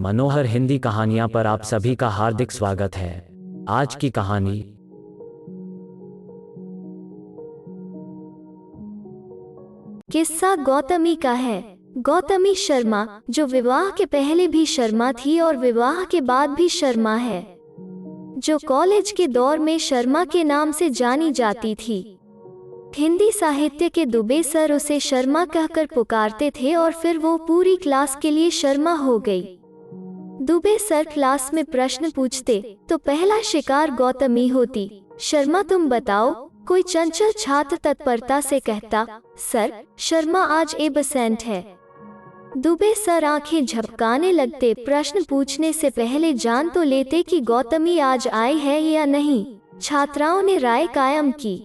मनोहर हिंदी कहानियां पर आप सभी का हार्दिक स्वागत है। आज की कहानी किस्सा गौतमी का है। गौतमी शर्मा, जो विवाह के पहले भी शर्मा थी और विवाह के बाद भी शर्मा है, जो कॉलेज के दौर में शर्मा के नाम से जानी जाती थी। हिंदी साहित्य के दुबे सर उसे शर्मा कहकर पुकारते थे और फिर वो पूरी क्लास के लिए शर्मा हो गई। दुबे सर क्लास में प्रश्न पूछते तो पहला शिकार गौतमी होती। शर्मा तुम बताओ। कोई चंचल छात्र तत्परता से कहता, सर शर्मा आज एबसेंट है। दुबे सर आंखें झपकाने लगते। प्रश्न पूछने से पहले जान तो लेते कि गौतमी आज आई है या नहीं। छात्राओं ने राय कायम की।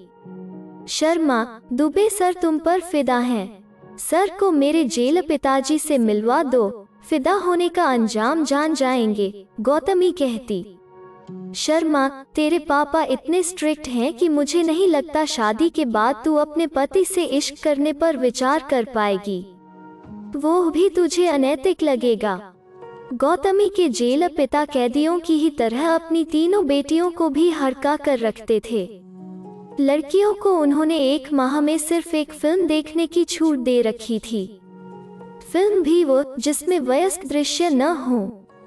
शर्मा, दुबे सर तुम पर फिदा हैं। सर को मेरे जेल पिताजी से मिलवा दो, फिदा होने का अंजाम जान जाएंगे। गौतमी कहती। शर्मा, तेरे पापा इतने स्ट्रिक्ट हैं कि मुझे नहीं लगता शादी के बाद तू अपने पति से इश्क करने पर विचार कर पाएगी। वो भी तुझे अनैतिक लगेगा। गौतमी के जेल पिता कैदियों की ही तरह अपनी तीनों बेटियों को भी हड़का कर रखते थे। लड़कियों को उन्होंने 1 माह में सिर्फ एक फिल्म देखने की छूट दे रखी थी। फिल्म भी वो जिसमें वयस्क दृश्य न हो।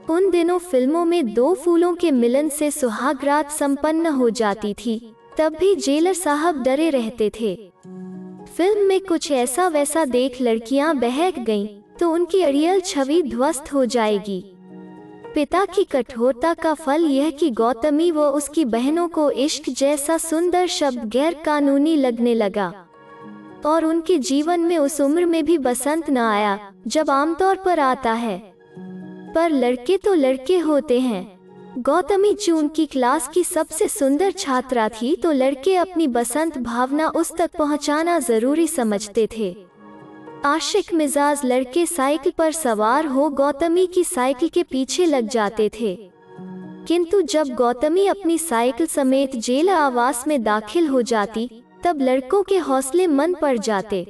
उन दिनों फिल्मों में 2 फूलों के मिलन से सुहागरात संपन्न हो जाती थी। तब भी जेलर साहब डरे रहते थे। फिल्म में कुछ ऐसा वैसा देख लड़कियां बहक गईं तो उनकी अड़ियल छवि ध्वस्त हो जाएगी। पिता की कठोरता का फल यह कि गौतमी व उसकी बहनों को इश्क जैसा सुंदर शब्द गैर कानूनी लगने लगा और उनके जीवन में उस उम्र में भी बसंत न आया जब आमतौर पर आता है। पर लड़के तो लड़के होते हैं। गौतमी चून की क्लास की सबसे सुंदर छात्रा थी तो लड़के अपनी बसंत भावना उस तक पहुंचाना जरूरी समझते थे। आशिक मिजाज लड़के साइकिल पर सवार हो गौतमी की साइकिल के पीछे लग जाते थे। किंतु जब गौतमी अपनी साइकिल समेत जेल आवास में दाखिल हो जाती तब लड़कों के हौसले मंद पड़ जाते।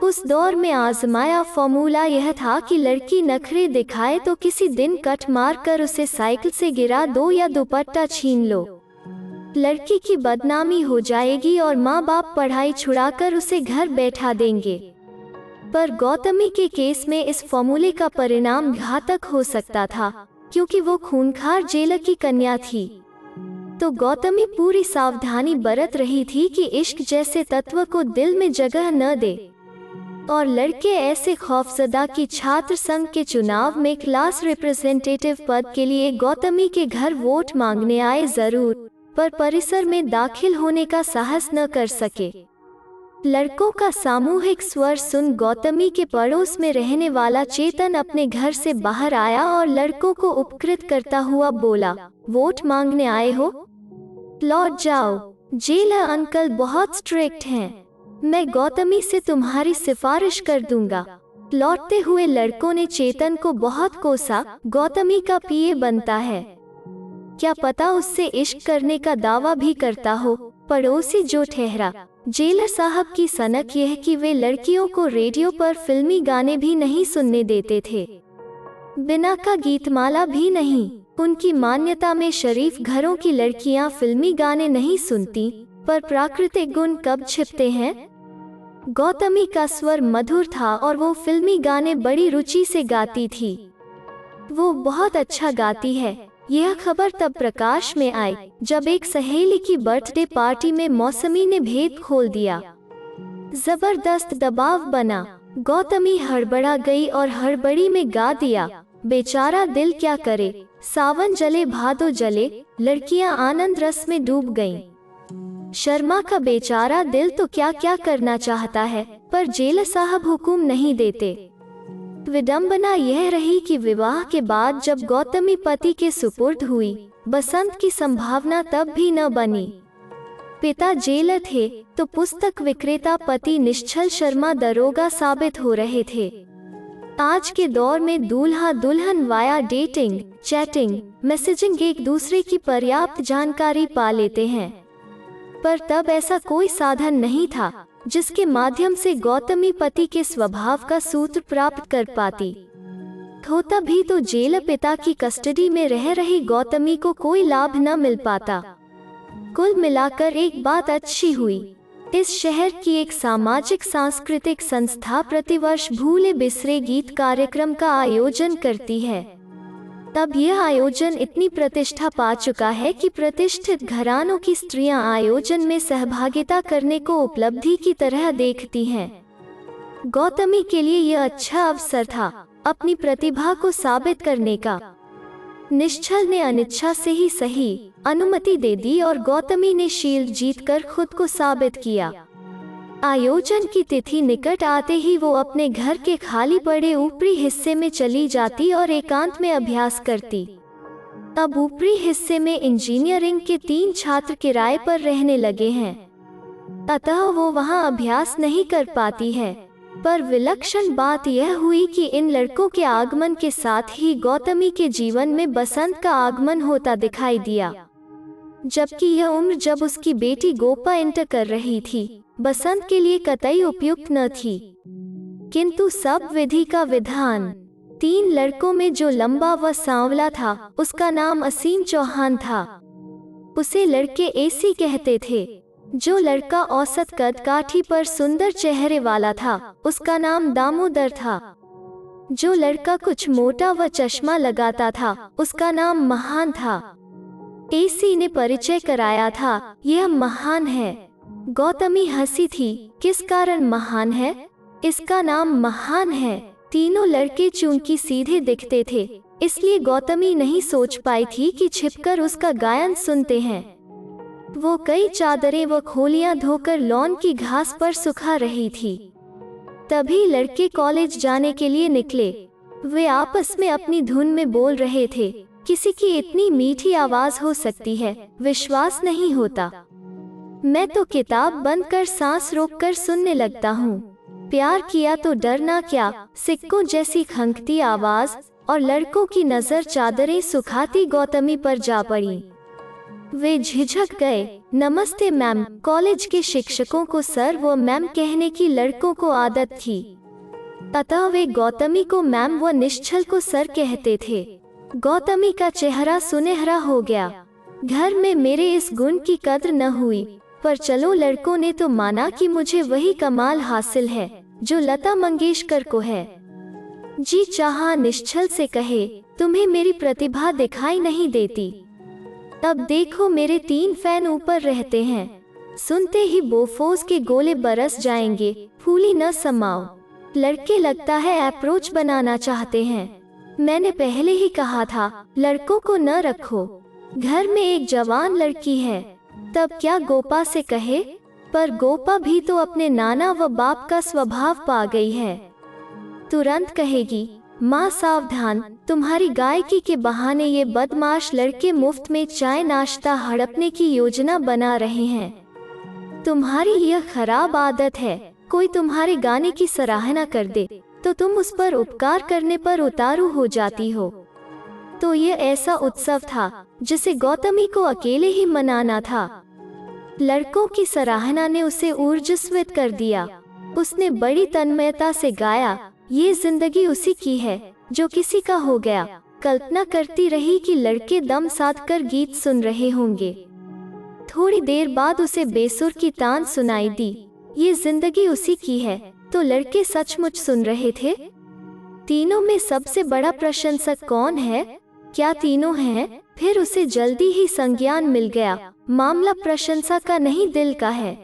उस दौर में आजमाया फॉर्मूला यह था कि लड़की नखरे दिखाए तो किसी दिन कट मार कर उसे साइकिल से गिरा दो या दुपट्टा छीन लो। लड़की की बदनामी हो जाएगी और माँ बाप पढ़ाई छुड़ाकर उसे घर बैठा देंगे। पर गौतमी के केस में इस फॉर्मूले का परिणाम घातक हो सकता था क्योंकि वो खूंखार जेलर की कन्या थी। तो गौतमी पूरी सावधानी बरत रही थी कि इश्क जैसे तत्व को दिल में जगह न दे। और लड़के ऐसे खौफजदा कि छात्र संघ के चुनाव में क्लास रिप्रेजेंटेटिव पद के लिए गौतमी के घर वोट मांगने आए जरूर, पर परिसर में दाखिल होने का साहस न कर सके। लड़कों का सामूहिक स्वर सुन गौतमी के पड़ोस में रहने वाला चेतन अपने घर से बाहर आया और लड़कों को उपकृत करता हुआ बोला, वोट मांगने आए हो? लौट जाओ, जेलर अंकल बहुत स्ट्रिक्ट हैं। मैं गौतमी से तुम्हारी सिफारिश कर दूंगा। लौटते हुए लड़कों ने चेतन को बहुत कोसा। गौतमी का पीए बनता है, क्या पता उससे इश्क करने का दावा भी करता हो। पड़ोसी जो ठहरा। जेलर साहब की सनक यह कि वे लड़कियों को रेडियो पर फिल्मी गाने भी नहीं सुनने देते थे, बिना का गीतमाला भी नहीं। उनकी मान्यता में शरीफ घरों की लड़कियां फिल्मी गाने नहीं सुनती, पर प्राकृतिक गुण कब छिपते हैं। गौतमी का स्वर मधुर था और वो फिल्मी गाने बड़ी रुचि से गाती थी। वो बहुत अच्छा गाती है। यह खबर तब प्रकाश में आई जब एक सहेली की बर्थडे पार्टी में मौसमी ने भेद खोल दिया। जबरदस्त दबाव बना। गौतमी हड़बड़ा गई और हड़बड़ी में गा दिया, बेचारा दिल क्या करे, सावन जले भादो जले। लड़कियां आनंद रस में डूब गईं। शर्मा का बेचारा दिल तो क्या क्या करना चाहता है, पर जेलर साहब हुक्म नहीं देते। विडंबना यह रही कि विवाह के बाद जब गौतमी पति के सुपुर्द हुई, बसंत की संभावना तब भी न बनी। पिता जेलर थे तो पुस्तक विक्रेता पति निश्चल शर्मा दरोगा साबित हो रहे थे। आज के दौर में दूल्हा दुल्हन वाया डेटिंग, चैटिंग, मैसेजिंग एक दूसरे की पर्याप्त जानकारी पा लेते हैं, पर तब ऐसा कोई साधन नहीं था जिसके माध्यम से गौतमी पति के स्वभाव का सूत्र प्राप्त कर पाती। होता भी तो जेल पिता की कस्टडी में रह रही गौतमी को कोई लाभ न मिल पाता। कुल मिलाकर एक बात अच्छी हुई। इस शहर की एक सामाजिक सांस्कृतिक संस्था प्रतिवर्ष भूले बिसरे गीत कार्यक्रम का आयोजन करती है। तब यह आयोजन इतनी प्रतिष्ठा पा चुका है कि प्रतिष्ठित घरानों की स्त्रियां आयोजन में सहभागिता करने को उपलब्धि की तरह देखती हैं। गौतमी के लिए यह अच्छा अवसर था अपनी प्रतिभा को साबित करने का। निश्चल ने अनिच्छा से ही सही अनुमति दे दी और गौतमी ने शील्ड जीतकर खुद को साबित किया। आयोजन की तिथि निकट आते ही वो अपने घर के खाली पड़े ऊपरी हिस्से में चली जाती और एकांत में अभ्यास करती। अब ऊपरी हिस्से में इंजीनियरिंग के 3 छात्र किराए पर रहने लगे हैं, अतः वो वहां अभ्यास नहीं कर पाती है। पर विलक्षण बात यह हुई कि इन लड़कों के आगमन के साथ ही गौतमी के जीवन में बसंत का आगमन होता दिखाई दिया। जबकि यह उम्र जब उसकी बेटी गोपा इंटर कर रही थी बसंत के लिए कतई उपयुक्त न थी। किंतु सब विधि का विधान। 3 लड़कों में जो लंबा व सांवला था उसका नाम असीम चौहान था। उसे लड़के एसी कहते थे। जो लड़का औसत कद काठी पर सुंदर चेहरे वाला था उसका नाम दामोदर था। जो लड़का कुछ मोटा व चश्मा लगाता था उसका नाम महान था। एसी ने परिचय कराया था, यह महान है। गौतमी हंसी थी। किस कारण महान है? इसका नाम महान है। तीनों लड़के चूंकि सीधे दिखते थे इसलिए गौतमी नहीं सोच पाई थी कि छिपकर उसका गायन सुनते हैं। वो कई चादरें व खोलियां धोकर लॉन की घास पर सुखा रही थी। तभी लड़के कॉलेज जाने के लिए निकले। वे आपस में अपनी धुन में बोल रहे थे। किसी की इतनी मीठी आवाज हो सकती है, विश्वास नहीं होता। मैं तो किताब बंद कर सांस रोककर सुनने लगता हूँ। प्यार किया तो डरना क्या, सिक्कों जैसी खंगती आवाज और लड़कों की नजर चादरें सुखाती गौतमी पर जा पड़ी। वे झिझक गए। नमस्ते मैम। कॉलेज के शिक्षकों को सर व मैम कहने की लड़कों को आदत थी, अतः वे गौतमी को मैम व निश्चल को सर कहते थे। गौतमी का चेहरा सुनहरा हो गया। घर में मेरे इस गुण की कद्र न हुई, पर चलो लड़कों ने तो माना कि मुझे वही कमाल हासिल है जो लता मंगेशकर को है। जी चाहा निश्चल से कहे, तुम्हें मेरी प्रतिभा दिखाई नहीं देती? अब देखो मेरे 3 फैन ऊपर रहते हैं। सुनते ही बोफोर्स के गोले बरस जाएंगे। फूली न समाओ। लड़के लगता है अप्रोच बनाना चाहते हैं। मैंने पहले ही कहा था लड़कों को न रखो। घर में एक जवान लड़की है, तब क्या गोपा से कहे? पर गोपा भी तो अपने नाना व बाप का स्वभाव पा गई है। तुरंत कहेगी, माँ सावधान, तुम्हारी गायकी के बहाने ये बदमाश लड़के मुफ्त में चाय नाश्ता हड़पने की योजना बना रहे हैं। तुम्हारी यह खराब आदत है। कोई तुम्हारे गाने की सराहना कर दे तो तुम उस पर उपकार करने पर उतारू हो जाती हो। तो यह ऐसा उत्सव था जिसे गौतमी को अकेले ही मनाना था। लड़कों की सराहना ने उसे ऊर्जस्वित कर दिया। उसने बड़ी तन्मयता से गाया, ये जिंदगी उसी की है जो किसी का हो गया। कल्पना करती रही कि लड़के दम साध कर गीत सुन रहे होंगे। थोड़ी देर बाद उसे बेसुर की तान सुनाई दी, ये जिंदगी उसी की है। तो लड़के सचमुच सुन रहे थे। तीनों में सबसे बड़ा प्रशंसक कौन है? क्या तीनों हैं? फिर उसे जल्दी ही संज्ञान मिल गया, मामला प्रशंसा का नहीं दिल का है।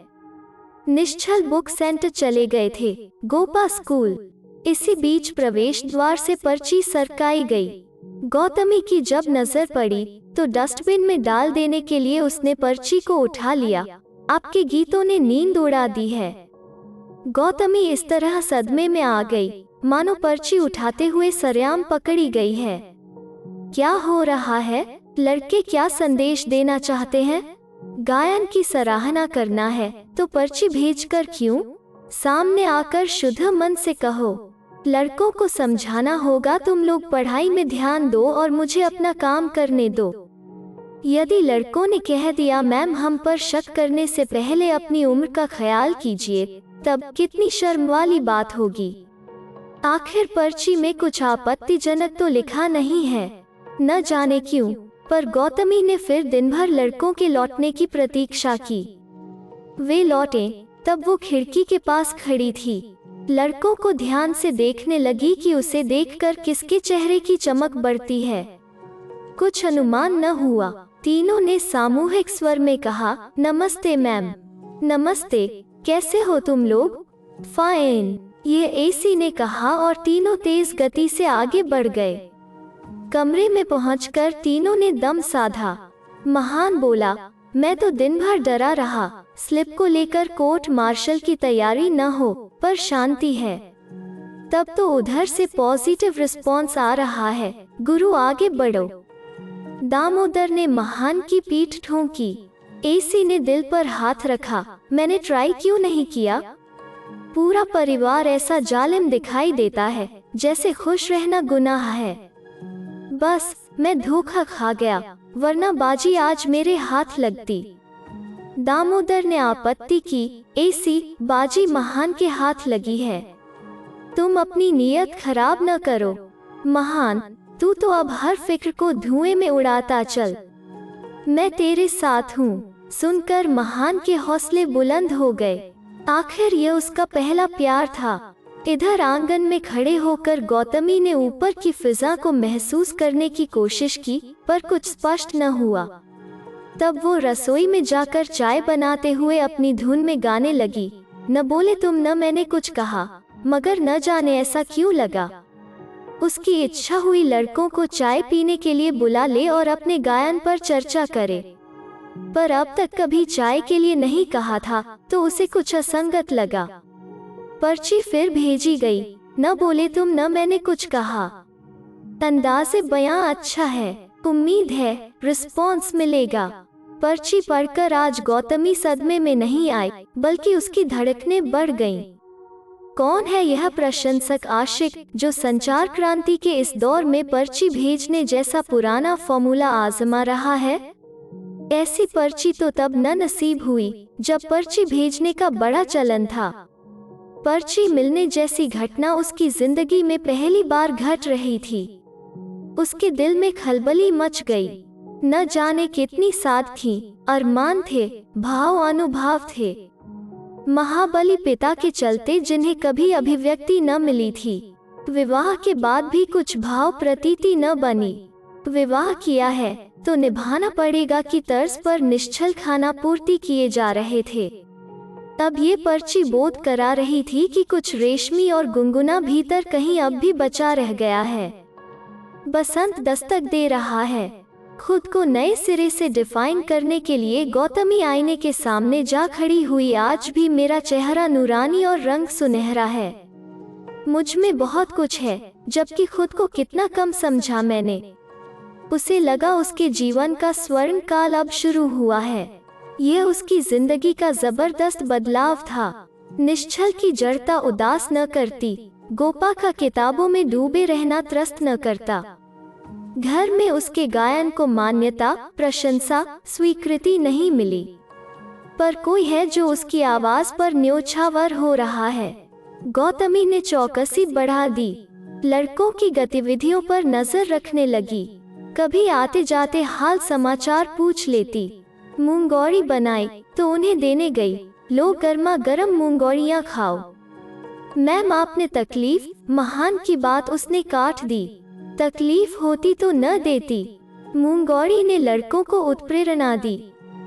निश्चल बुक सेंटर चले गए थे, गोपा स्कूल। इसी बीच प्रवेश द्वार से पर्ची सरकाई गई। गौतमी की जब नजर पड़ी तो डस्टबिन में डाल देने के लिए उसने पर्ची को उठा लिया। आपके गीतों ने नींद उड़ा दी है। गौतमी इस तरह सदमे में आ गई मानो पर्ची उठाते हुए सरेआम पकड़ी गई है। क्या हो रहा है? लड़के क्या संदेश देना चाहते हैं? गायन की सराहना करना है तो पर्ची भेजकर क्यों? सामने आकर शुद्ध मन से कहो। लड़कों को समझाना होगा, तुम लोग पढ़ाई में ध्यान दो और मुझे अपना काम करने दो। यदि लड़कों ने कह दिया मैम हम पर शक करने से पहले अपनी उम्र का ख्याल कीजिए, तब कितनी शर्म वाली बात होगी। आखिर पर्ची में कुछ आपत्तिजनक तो लिखा नहीं है। न जाने क्यों, पर गौतमी ने फिर दिन भर लड़कों के लौटने की प्रतीक्षा की। वे लौटे तब वो खिड़की के पास खड़ी थी। लड़कों को ध्यान से देखने लगी कि उसे देखकर किसके चेहरे की चमक बढ़ती है। कुछ अनुमान न हुआ। तीनों ने सामूहिक स्वर में कहा, नमस्ते मैम। नमस्ते, कैसे हो तुम लोग? फाइन, ये एसी ने कहा और तीनों तेज गति से आगे बढ़ गए। कमरे में पहुंचकर तीनों ने दम साधा। महान बोला, मैं तो दिन भर डरा रहा, स्लिप को लेकर कोर्ट मार्शल की तैयारी न हो, पर शांति है। तब तो उधर से पॉजिटिव रिस्पॉन्स आ रहा है, गुरु आगे बढ़ो। दामोदर ने महान की पीठ ठोंकी। एसी ने दिल पर हाथ रखा, मैंने ट्राई क्यों नहीं किया? पूरा परिवार ऐसा जालिम दिखाई देता है, जैसे खुश रहना गुनाह है। बस मैं धोखा खा गया, वरना बाजी आज मेरे हाथ लगती। दामोदर ने आपत्ति की, एसी, बाजी महान के हाथ लगी है। तुम अपनी नीयत खराब न करो। महान, तू तो अब हर फिक्र को धुएं में उड़ाता चल। मैं तेरे साथ हूँ। सुनकर महान के हौसले बुलंद हो गए। आखिर ये उसका पहला प्यार था। इधर आंगन में खड़े होकर गौतमी ने ऊपर की फिजा को महसूस करने की कोशिश की, पर कुछ स्पष्ट न हुआ। तब वो रसोई में जाकर चाय बनाते हुए अपनी धुन में गाने लगी। न बोले तुम, न मैंने कुछ कहा, मगर न जाने ऐसा क्यों लगा। उसकी इच्छा हुई लड़कों को चाय पीने के लिए बुला ले और अपने गायन पर चर्चा करे, पर अब तक कभी चाय के लिए नहीं कहा था, तो उसे कुछ असंगत लगा। पर्ची फिर भेजी गई। न बोले तुम, न मैंने कुछ कहा। अंदाज़े बयां अच्छा है, उम्मीद है रिस्पॉन्स मिलेगा। पर्ची पढ़कर आज गौतमी सदमे में नहीं आई, बल्कि उसकी धड़कनें बढ़ गईं। कौन है यह प्रशंसक आशिक जो संचार क्रांति के इस दौर में पर्ची भेजने जैसा पुराना फॉर्मूला आजमा रहा है? ऐसी पर्ची तो तब न नसीब हुई जब पर्ची भेजने का बड़ा चलन था। पर्ची मिलने जैसी घटना उसकी जिंदगी में पहली बार घट रही थी। उसके दिल में खलबली मच गई। न जाने कितनी साध थी, अरमान थे, भाव अनुभव थे। महाबली पिता के चलते जिन्हें कभी अभिव्यक्ति न मिली थी, विवाह के बाद भी कुछ भाव प्रतीति न बनी। विवाह किया है तो निभाना पड़ेगा की तर्ज पर निश्चल खाना पूर्ति किए जा रहे थे। तब ये पर्ची बोध करा रही थी कि कुछ रेशमी और गुनगुना भीतर कहीं अब भी बचा रह गया है। बसंत दस्तक दे रहा है। खुद को नए सिरे से डिफाइन करने के लिए गौतमी आईने के सामने जा खड़ी हुई। आज भी मेरा चेहरा नूरानी और रंग सुनहरा है। मुझ में बहुत कुछ है, जबकि खुद को कितना कम समझा मैंने। उसे लगा उसके जीवन का स्वर्ण काल अब शुरू हुआ है। यह उसकी जिंदगी का जबरदस्त बदलाव था। निश्चल की जड़ता उदास न करती, गोपा का किताबों में डूबे रहना त्रस्त न करता। घर में उसके गायन को मान्यता, प्रशंसा, स्वीकृति नहीं मिली, पर कोई है जो उसकी आवाज पर न्योछावर हो रहा है। गौतमी ने चौकसी बढ़ा दी। लड़कों की गतिविधियों पर नजर रखने लगी। कभी आते जाते हाल समाचार पूछ लेती। मूंगौड़ी बनाई तो उन्हें देने गई। लो गर्मा गर्म मूंगौड़ियाँ खाओ। मैम आपने तकलीफ, महान की बात उसने काट दी। तकलीफ होती तो न देती। मूंगौड़ी ने लड़कों को उत्प्रेरणा दी।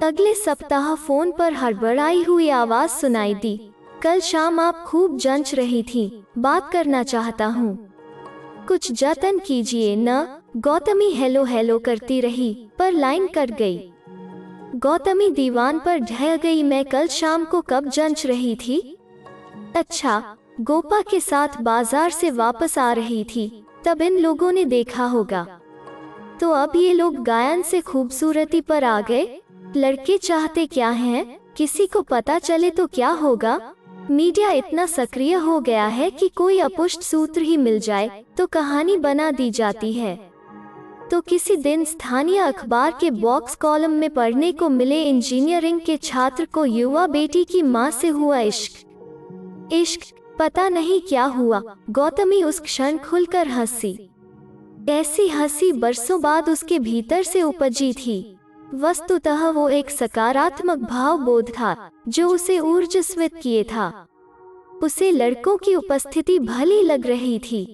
अगले सप्ताह फोन पर हड़बड़ाई हुई आवाज सुनाई दी। कल शाम आप खूब जंच रही थी, बात करना चाहता हूँ, कुछ जतन कीजिए न। गौतमी हेलो हेलो करती रही, पर लाइन कट गई। गौतमी दीवान पर ढह गई। मैं कल शाम को कब जंच रही थी? अच्छा, गोपा के साथ बाजार से वापस आ रही थी, तब इन लोगों ने देखा होगा। तो अब ये लोग गायन से खूबसूरती पर आ गए। लड़के चाहते क्या हैं? किसी को पता चले तो क्या होगा? मीडिया इतना सक्रिय हो गया है कि कोई अपुष्ट सूत्र ही मिल जाए तो कहानी बना दी जाती है। तो किसी दिन स्थानीय अखबार के बॉक्स कॉलम में पढ़ने को मिले, इंजीनियरिंग के छात्र को युवा बेटी की मां से हुआ इश्क। इश्क पता नहीं क्या हुआ, गौतमी उस क्षण खुलकर हंसी। ऐसी हंसी बरसों बाद उसके भीतर से उपजी थी। वस्तुतः वो एक सकारात्मक भावबोध था जो उसे ऊर्जस्वित किए था। उसे लड़कों की उपस्थिति भली लग रही थी।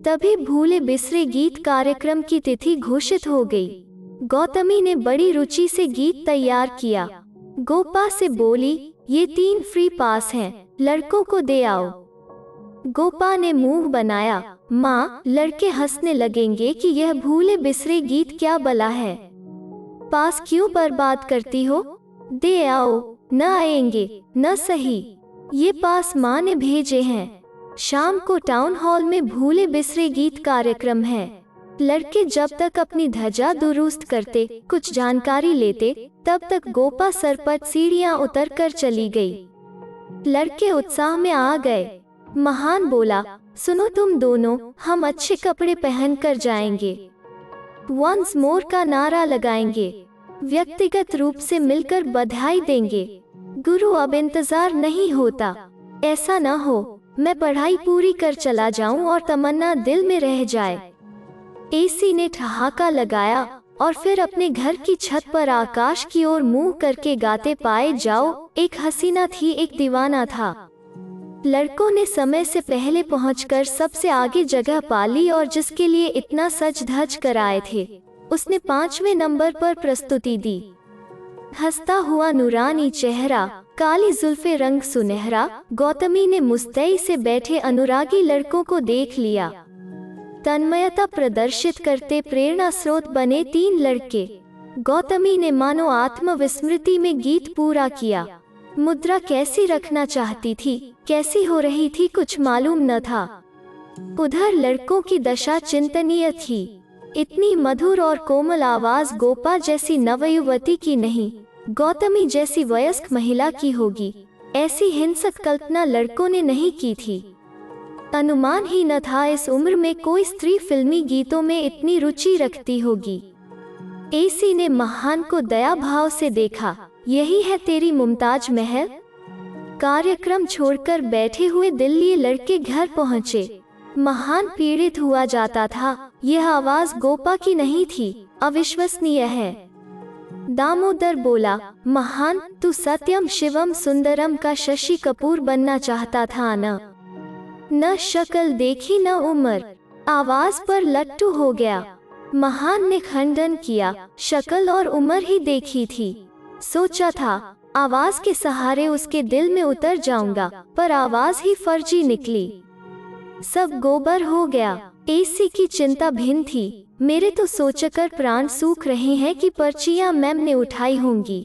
तभी भूले बिसरे गीत कार्यक्रम की तिथि घोषित हो गई। गौतमी ने बड़ी रुचि से गीत तैयार किया। गोपा से बोली, ये 3 फ्री पास हैं, लड़कों को दे आओ। गोपा ने मुंह बनाया, माँ, लड़के हंसने लगेंगे कि यह भूले बिसरे गीत क्या बला है। पास क्यों बर्बाद करती हो? दे आओ। न आएंगे, न सही। ये पास माँ ने भेजे हैं। शाम को टाउन हॉल में भूले बिसरे गीत कार्यक्रम है। लड़के जब तक अपनी ध्वजा दुरुस्त करते, कुछ जानकारी लेते, तब तक गोपा सरपट सीढ़ियां उतर कर चली गई। लड़के उत्साह में आ गए। महान बोला, सुनो तुम दोनों, हम अच्छे कपड़े पहन कर जाएंगे। वंस मोर का नारा लगाएंगे। व्यक्तिगत रूप से मिलकर बधाई देंगे। गुरु, अब इंतजार नहीं होता। ऐसा न हो मैं पढ़ाई पूरी कर चला जाऊं और तमन्ना दिल में रह जाए। एसी ने ठहाका लगाया और फिर अपने घर की छत पर आकाश की ओर मुंह करके गाते पाए जाओ, एक हसीना थी, एक दीवाना था। लड़कों ने समय से पहले पहुंचकर सबसे आगे जगह पाली और जिसके लिए इतना सज धज कर आए थे, उसने 5वें नंबर पर प्रस्तुति दी। हंसता हुआ नूरानी चेहरा, काली जुल्फे, रंग सुनहरा। गौतमी ने मुस्तैदी से बैठे अनुरागी लड़कों को देख लिया। तन्मयता प्रदर्शित करते प्रेरणा स्रोत बने 3 लड़के। गौतमी ने मानो आत्मविस्मृति में गीत पूरा किया। मुद्रा कैसी रखना चाहती थी, कैसी हो रही थी, कुछ मालूम न था। उधर लड़कों की दशा चिंतनीय थी। इतनी मधुर और कोमल आवाज गोपा जैसी नवयुवती की नहीं, गौतमी जैसी वयस्क महिला की होगी, ऐसी हिंसक कल्पना लड़कों ने नहीं की थी। अनुमान ही न था इस उम्र में कोई स्त्री फिल्मी गीतों में इतनी रुचि रखती होगी। एसी ने महान को दया भाव से देखा। यही है तेरी मुमताज महल? कार्यक्रम छोड़कर बैठे हुए दिल्ली लड़के घर पहुँचे। महान पीड़ित हुआ जाता था। यह आवाज गोपा की नहीं थी, अविश्वसनीय है। दामोदर बोला, महान, तू सत्यम शिवम सुंदरम का शशि कपूर बनना चाहता था न शक्ल देखी न उम्र। आवाज पर लट्टू हो गया। महान ने खंडन किया, शक्ल और उम्र ही देखी थी। सोचा था आवाज के सहारे उसके दिल में उतर जाऊंगा, पर आवाज ही फर्जी निकली। सब गोबर हो गया। एसी की चिंता भिन्न थी। मेरे तो सोचकर प्राण सूख रहे हैं कि पर्चियां मैम ने उठाई होंगी।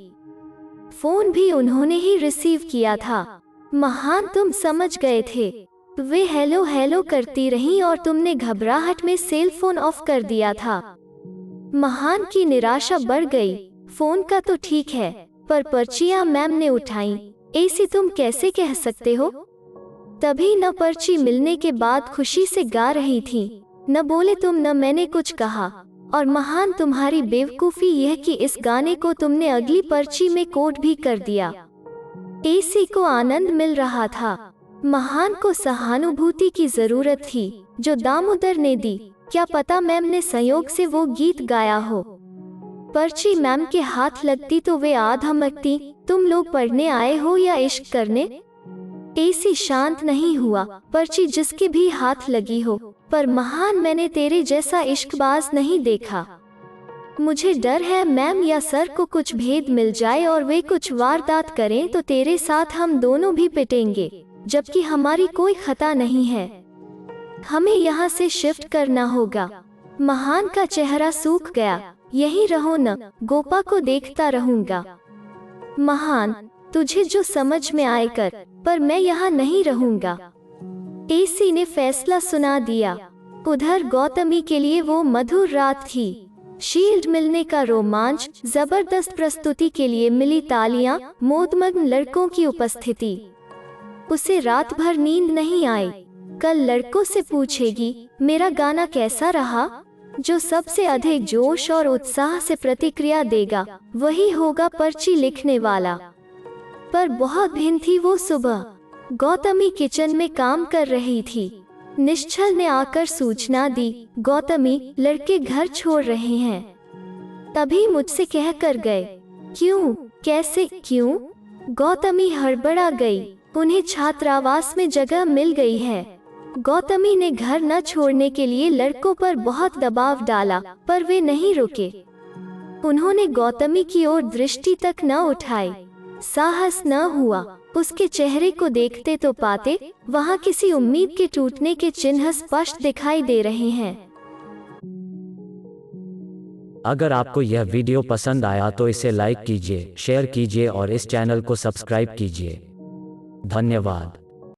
फोन भी उन्होंने ही रिसीव किया था। महान, तुम समझ गए थे। वे हेलो हेलो करती रहीं और तुमने घबराहट में सेल फोन ऑफ कर दिया था। महान की निराशा बढ़ गई। फोन का तो ठीक है, पर पर्चियां मैम ने उठाई, एसी तुम कैसे कह सकते हो? तभी न पर्ची मिलने के बाद खुशी से गा रही थी, न बोले तुम न मैंने कुछ कहा। और महान, तुम्हारी बेवकूफी यह कि इस गाने को तुमने अगली पर्ची में कोड भी कर दिया। एसी को आनंद मिल रहा था। महान को सहानुभूति की जरूरत थी जो दामोदर ने दी। क्या पता मैम ने संयोग से वो गीत गाया हो। पर्ची मैम के हाथ लगती तो वे आधमकती, तुम लोग पढ़ने आए हो या इश्क करने? एसी शांत नहीं हुआ। पर्ची जिसके भी हाथ लगी हो, पर महान, मैंने तेरे जैसा इश्कबाज नहीं देखा। मुझे डर है मैम या सर को कुछ भेद मिल जाए और वे कुछ वारदात करें तो तेरे साथ हम दोनों भी पिटेंगे, जबकि हमारी कोई खता नहीं है। हमें यहाँ से शिफ्ट करना होगा। महान का चेहरा सूख गया। यहीं रहो न, गोपा को देखता रहूंगा। महान, तुझे जो समझ में आए कर, पर मैं यहाँ नहीं रहूंगा। एसी ने फैसला सुना दिया। उधर गौतमी के लिए वो मधुर रात थी। शील्ड मिलने का रोमांच, जबरदस्त प्रस्तुति के लिए मिली तालियां, मोदमग्न लड़कों की उपस्थिति। उसे रात भर नींद नहीं आई। कल लड़कों से पूछेगी, मेरा गाना कैसा रहा? जो सबसे अधिक जोश और उत्साह से प्रतिक्रिया देगा वही होगा पर्ची लिखने वाला। पर बहुत भिन्न थी वो सुबह। गौतमी किचन में काम कर रही थी। निश्चल ने आकर सूचना दी, गौतमी, लड़के घर छोड़ रहे हैं। तभी मुझसे कह कर गए। क्यों, कैसे, क्यों? गौतमी हड़बड़ा गई। उन्हें छात्रावास में जगह मिल गई है। गौतमी ने घर न छोड़ने के लिए लड़कों पर बहुत दबाव डाला, पर वे नहीं रुके। उन्होंने गौतमी की ओर दृष्टि तक न उठाई। साहस न हुआ। उसके चेहरे को देखते तो पाते वहां किसी उम्मीद के टूटने के चिन्ह स्पष्ट दिखाई दे रहे हैं। अगर आपको यह वीडियो पसंद आया तो इसे लाइक कीजिए, शेयर कीजिए और इस चैनल को सब्सक्राइब कीजिए। धन्यवाद।